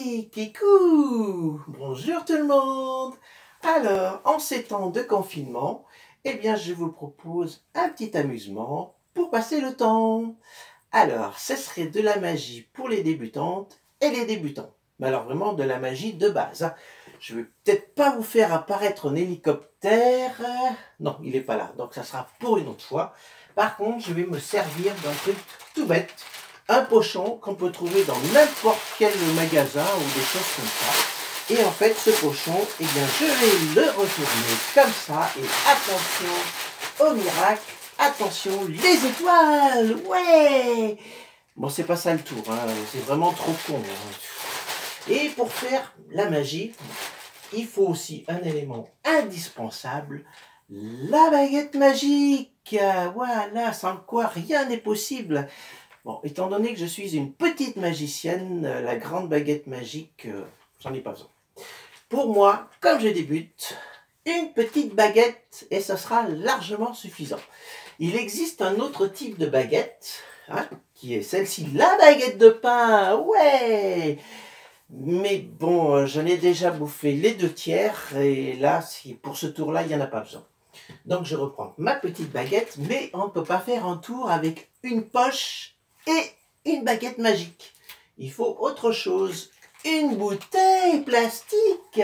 Hi, kikou! Bonjour tout le monde! Alors, en ces temps de confinement, eh bien, je vous propose un petit amusement pour passer le temps. Alors, ce serait de la magie pour les débutantes et les débutants. Mais alors vraiment de la magie de base, hein. Je ne vais peut-être pas vous faire apparaître un hélicoptère. Non, il n'est pas là, donc ça sera pour une autre fois. Par contre, je vais me servir d'un truc tout bête. Un pochon qu'on peut trouver dans n'importe quel magasin ou des choses comme ça. Et en fait, ce pochon, eh bien, je vais le retourner comme ça. Et attention au miracle, attention les étoiles, ouais! Bon, c'est pas ça le tour, hein. C'est vraiment trop con, hein. Et pour faire la magie, il faut aussi un élément indispensable, la baguette magique. Voilà, sans quoi rien n'est possible. Bon, étant donné que je suis une petite magicienne, la grande baguette magique, j'en ai pas besoin. Pour moi, comme je débute, une petite baguette et ce sera largement suffisant. Il existe un autre type de baguette, hein, qui est celle-ci, la baguette de pain, ouais! Mais bon, j'en ai déjà bouffé les 2/3 et là, pour ce tour-là, il n'y en a pas besoin. Donc je reprends ma petite baguette, mais on ne peut pas faire un tour avec une poche et une baguette magique. Il faut autre chose, une bouteille plastique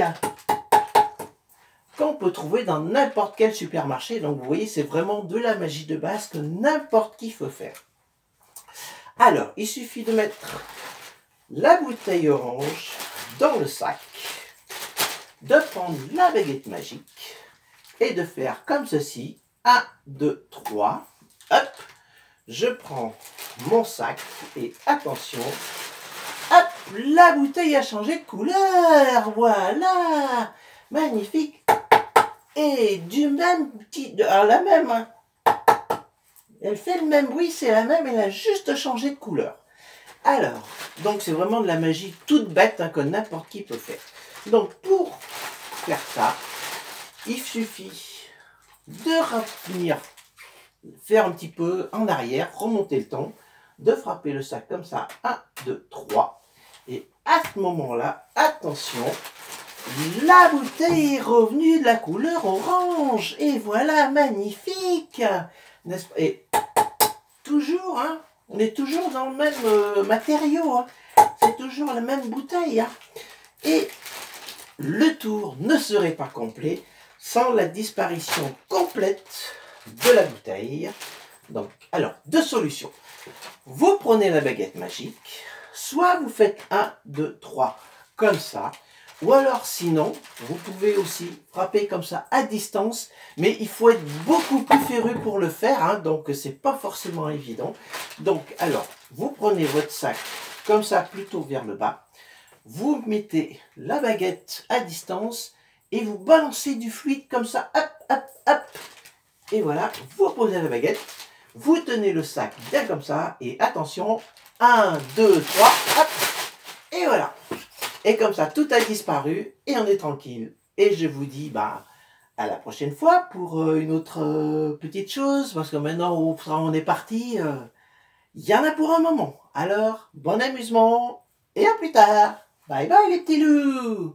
qu'on peut trouver dans n'importe quel supermarché. Donc vous voyez, c'est vraiment de la magie de base que n'importe qui peut faire. Alors, il suffit de mettre la bouteille orange dans le sac, de prendre la baguette magique et de faire comme ceci. 1, 2, 3, hop, je prends mon sac et attention, hop, la bouteille a changé de couleur, voilà, magnifique, et du même petit, la même, hein. Elle fait le même bruit, c'est la même, elle a juste changé de couleur. Alors, donc c'est vraiment de la magie toute bête, hein, que n'importe qui peut faire. Donc pour faire ça, il suffit de revenir, faire un petit peu en arrière, remonter le temps, de frapper le sac comme ça, 1, 2, 3. Et à ce moment-là, attention, la bouteille est revenue de la couleur orange. Et voilà, magnifique, n'est-ce pas? Et toujours, hein, on est toujours dans le même matériau, hein. C'est toujours la même bouteille, hein. Et le tour ne serait pas complet sans la disparition complète de la bouteille. Donc, alors, deux solutions. Vous prenez la baguette magique, soit vous faites 1, 2, 3, comme ça, ou alors sinon, vous pouvez aussi frapper comme ça à distance, mais il faut être beaucoup plus féru pour le faire, hein, donc c'est pas forcément évident. Donc, alors, vous prenez votre sac comme ça, plutôt vers le bas, vous mettez la baguette à distance et vous balancez du fluide comme ça, hop, hop, hop, et voilà, vous posez la baguette, vous tenez le sac bien comme ça, et attention, 1, 2, 3, hop, et voilà. Et comme ça, tout a disparu, et on est tranquille. Et je vous dis, bah, à la prochaine fois pour une autre petite chose, parce que maintenant, on est parti, il y en a pour un moment. Alors, bon amusement, et à plus tard. Bye bye les petits loups.